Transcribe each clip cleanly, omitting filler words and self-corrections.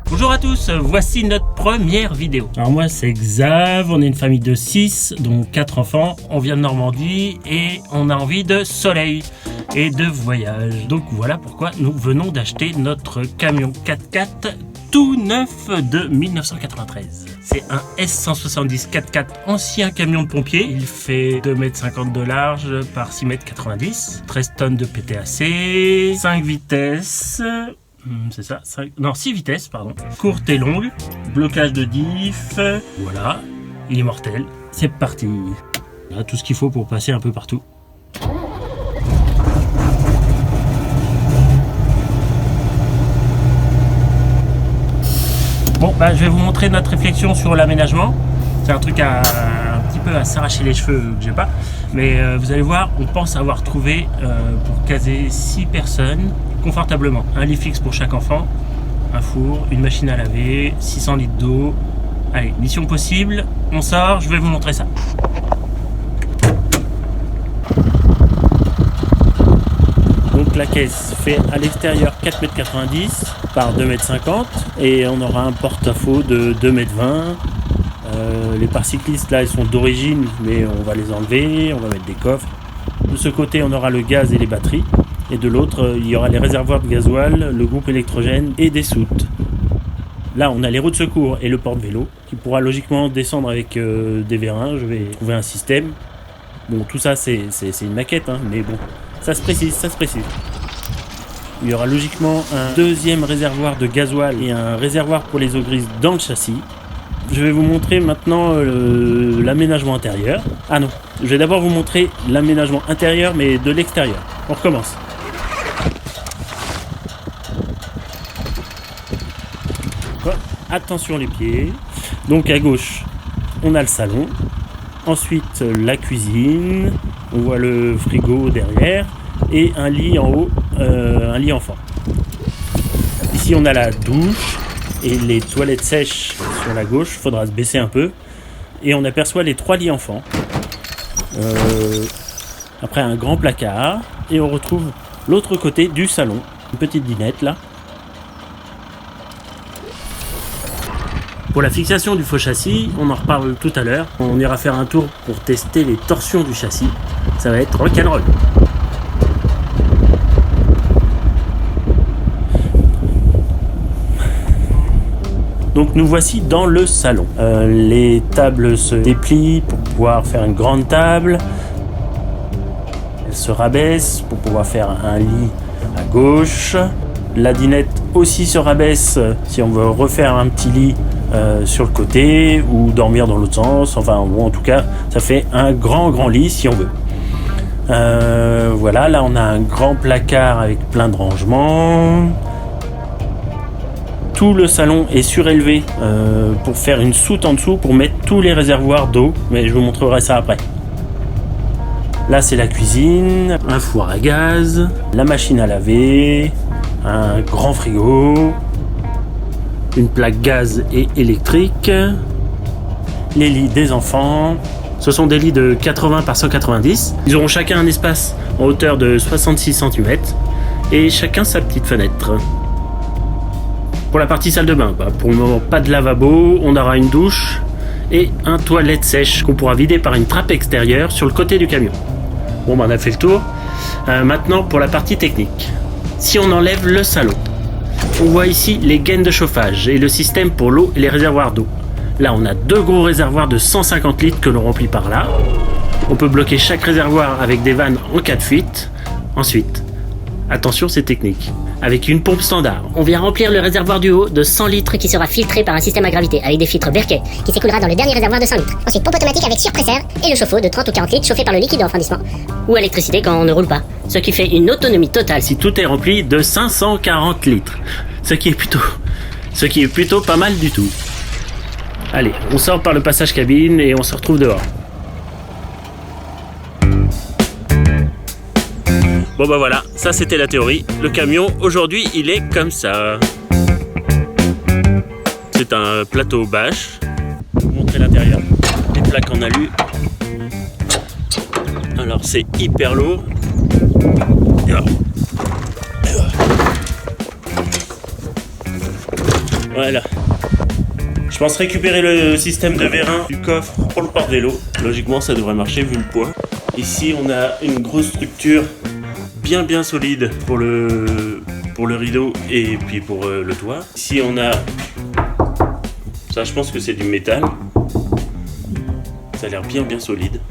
Bonjour à tous, voici notre première vidéo. Alors moi c'est Xav, on est une famille de 6, donc 4 enfants. On vient de Normandie et on a envie de soleil et de voyage. Donc voilà pourquoi nous venons d'acheter notre camion 4x4 tout neuf de 1993. C'est un S170 4x4 ancien camion de pompier. Il fait 2,50 m de large par 6,90 m, 13 tonnes de PTAC, 5 vitesses. C'est ça, 6 vitesses, pardon. Courte et longue, blocage de diff, voilà, il est mortel. C'est parti. Là, tout ce qu'il faut pour passer un peu partout. Bon, je vais vous montrer notre réflexion sur l'aménagement. C'est un truc un petit peu à s'arracher les cheveux que j'ai pas. Mais vous allez voir, on pense avoir trouvé pour caser 6 personnes confortablement. Un lit fixe pour chaque enfant, un four, une machine à laver, 600 litres d'eau. Allez, mission possible, on sort, je vais vous montrer ça. Donc la caisse fait à l'extérieur 4,90 m par 2,50 m et on aura un porte-à-faux de 2,20 m. Les parts cyclistes là, elles sont d'origine, mais on va les enlever, on va mettre des coffres. De ce côté, on aura le gaz et les batteries. Et de l'autre, il y aura les réservoirs de gasoil, le groupe électrogène et des soutes. Là, on a les roues de secours et le porte-vélo qui pourra logiquement descendre avec des vérins. Je vais trouver un système. Bon, tout ça, c'est une maquette, hein, mais bon, ça se précise. Il y aura logiquement un deuxième réservoir de gasoil et un réservoir pour les eaux grises dans le châssis. Je vais vous montrer maintenant l'aménagement intérieur. Ah non, je vais d'abord vous montrer l'aménagement intérieur, mais de l'extérieur. On recommence. Attention les pieds. Donc à gauche, on a le salon. Ensuite, la cuisine. On voit le frigo derrière. Et un lit en haut, un lit enfant. Ici, on a la douche et les toilettes sèches sur la gauche. Il faudra se baisser un peu. Et on aperçoit les 3 lits enfants. Après, un grand placard. Et on retrouve l'autre côté du salon. Une petite dinette là. Pour la fixation du faux châssis, on en reparle tout à l'heure. On ira faire un tour pour tester les torsions du châssis. Ça va être rock'n'roll. Donc nous voici dans le salon. Les tables se déplient pour pouvoir faire une grande table. Elles se rabaissent pour pouvoir faire un lit à gauche. La dinette aussi se rabaisse si on veut refaire un petit lit sur le côté ou dormir dans l'autre sens. Enfin, bon, en tout cas, ça fait un grand lit si on veut. Voilà, là on a un grand placard avec plein de rangements. Tout le salon est surélevé pour faire une soute en dessous pour mettre tous les réservoirs d'eau, mais je vous montrerai ça après. Là c'est la cuisine, un four à gaz, la machine à laver, un grand frigo, une plaque gaz et électrique, les lits des enfants. Ce sont des lits de 80 par 190. Ils auront chacun un espace en hauteur de 66 cm et chacun sa petite fenêtre. Pour la partie salle de bain, pour le moment pas de lavabo, on aura une douche et un toilette sèche qu'on pourra vider par une trappe extérieure sur le côté du camion. Bon, on a fait le tour. Maintenant pour la partie technique. Si on enlève le salon, on voit ici les gaines de chauffage et le système pour l'eau et les réservoirs d'eau. Là, on a 2 gros réservoirs de 150 litres que l'on remplit par là. On peut bloquer chaque réservoir avec des vannes en cas de fuite. Ensuite, attention, c'est technique. Avec une pompe standard. On vient remplir le réservoir du haut de 100 litres qui sera filtré par un système à gravité avec des filtres Berkey qui s'écoulera dans le dernier réservoir de 100 litres. Ensuite, pompe automatique avec surpresseur et le chauffe-eau de 30 ou 40 litres chauffé par le liquide de refroidissement. Ou électricité quand on ne roule pas. Ce qui fait une autonomie totale. Si tout est rempli de 540 litres. Ce qui est plutôt pas mal du tout. Allez, on sort par le passage cabine et on se retrouve dehors. Bon bah voilà, ça c'était la théorie. Le camion, aujourd'hui, il est comme ça. C'est un plateau bâche. Je vais vous montrer l'intérieur. Les plaque en alu. Alors c'est hyper lourd. Et voilà. Voilà. Je pense récupérer le système de vérin du coffre pour le porte-vélo. Logiquement ça devrait marcher vu le poids. Ici on a une grosse structure bien solide pour le rideau et puis pour le toit. Ici on a ça, je pense que c'est du métal. Ça a l'air bien solide.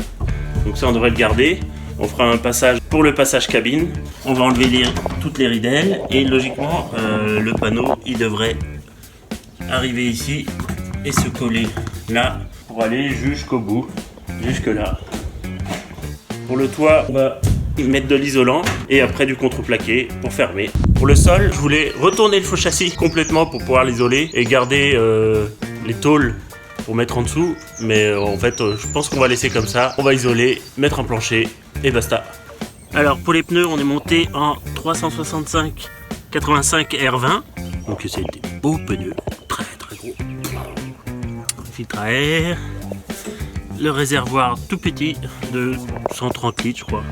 Donc ça on devrait le garder. On fera un passage pour le passage cabine. On va enlever toutes les ridelles et logiquement le panneau il devrait arriver ici et se coller là pour aller jusqu'au bout, jusque là. Pour le toit, on va mettre de l'isolant et après du contreplaqué pour fermer. Pour le sol, je voulais retourner le faux châssis complètement pour pouvoir l'isoler et garder les tôles pour mettre en dessous. Mais en fait, je pense qu'on va laisser comme ça. On va isoler, mettre un plancher et basta. Alors pour les pneus, on est monté en 365 85 R20. Donc c'est des beaux pneus, très gros. Filtre à air. Le réservoir tout petit de 130 litres je crois.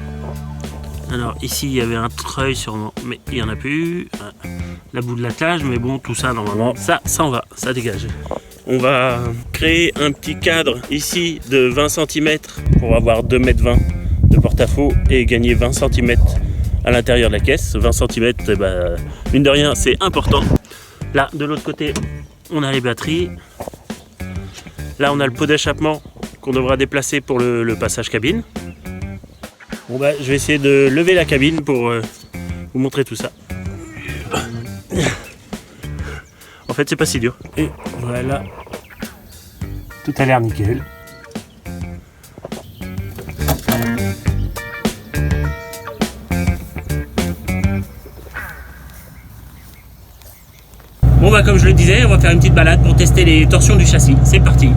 Alors ici il y avait un treuil sûrement, mais il n'y en a plus. La boue de l'attelage, mais bon tout ça normalement, ça en va, ça dégage. On va créer un petit cadre ici de 20 cm pour avoir 2,20 m de porte-à-faux et gagner 20 cm à l'intérieur de la caisse. 20 cm, mine de rien c'est important. Là de l'autre côté on a les batteries. Là on a le pot d'échappement qu'on devra déplacer pour le passage cabine. Bon je vais essayer de lever la cabine pour vous montrer tout ça. En fait c'est pas si dur. Et voilà. Tout a l'air nickel. Bon comme je le disais, on va faire une petite balade pour tester les torsions du châssis. C'est parti.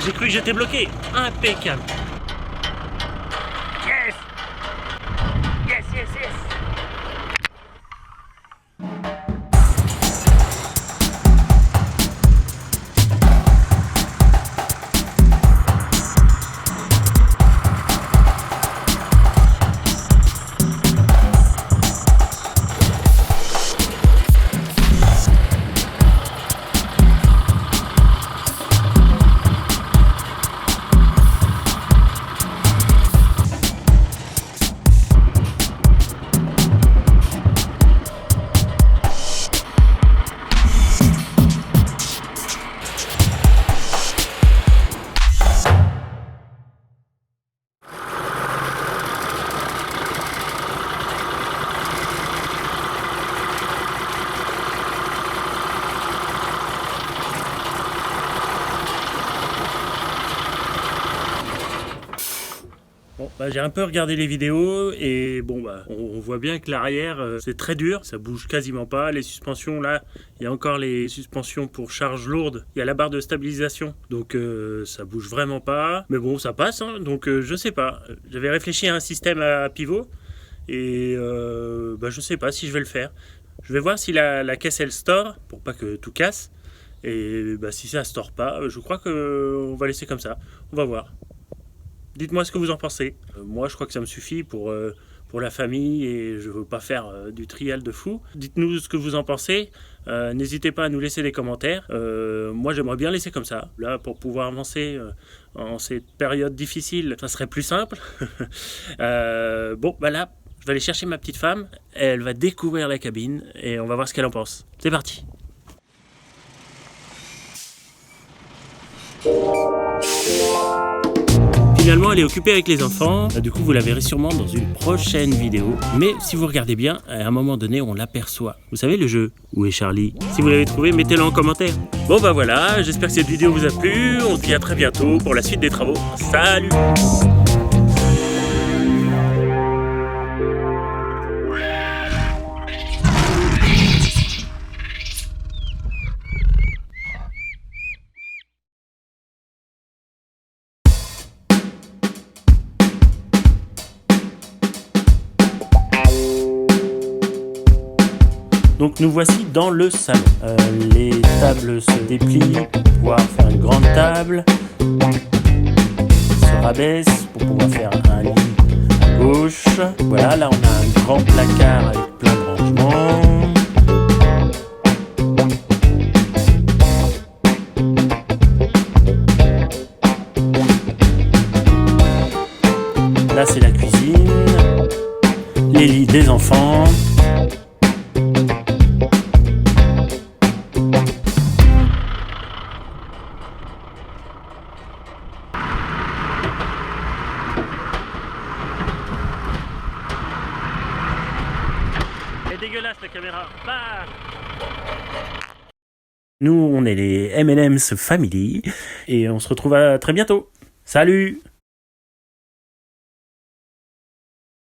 J'ai cru que j'étais bloqué. Impeccable. Yes. J'ai un peu regardé les vidéos et on voit bien que l'arrière c'est très dur, ça bouge quasiment pas. Les suspensions là, il y a encore les suspensions pour charge lourde, il y a la barre de stabilisation, donc ça bouge vraiment pas. Mais bon, ça passe, hein, donc je sais pas. J'avais réfléchi à un système à pivot et je sais pas si je vais le faire. Je vais voir si la caisse elle store pour pas que tout casse. Et si ça store pas, je crois qu'on va laisser comme ça. On va voir. Dites-moi ce que vous en pensez. Moi, je crois que ça me suffit pour pour la famille et je veux pas faire du trial de fou. Dites-nous ce que vous en pensez. N'hésitez pas à nous laisser des commentaires. Moi, j'aimerais bien laisser comme ça. Là, pour pouvoir avancer en cette période difficile, ça serait plus simple. Bon, bah là, je vais aller chercher ma petite femme. Elle va découvrir la cabine et on va voir ce qu'elle en pense. C'est parti. Finalement, elle est occupée avec les enfants. Du coup, vous la verrez sûrement dans une prochaine vidéo. Mais si vous regardez bien, à un moment donné, on l'aperçoit. Vous savez le jeu Où est Charlie? Si vous l'avez trouvé, mettez-le en commentaire. Bon bah voilà, j'espère que cette vidéo vous a plu. On se dit à très bientôt pour la suite des travaux. Salut! Donc nous voici dans le salon. Les tables se déplient pour pouvoir faire une grande table. Se rabaisse pour pouvoir faire un lit à gauche. Voilà, là on a un grand placard avec plein de rangements. Là c'est la cuisine. Les lits des enfants. Dégueulasse la caméra. Bah nous on est les M&M's Family et on se retrouve à très bientôt. Salut!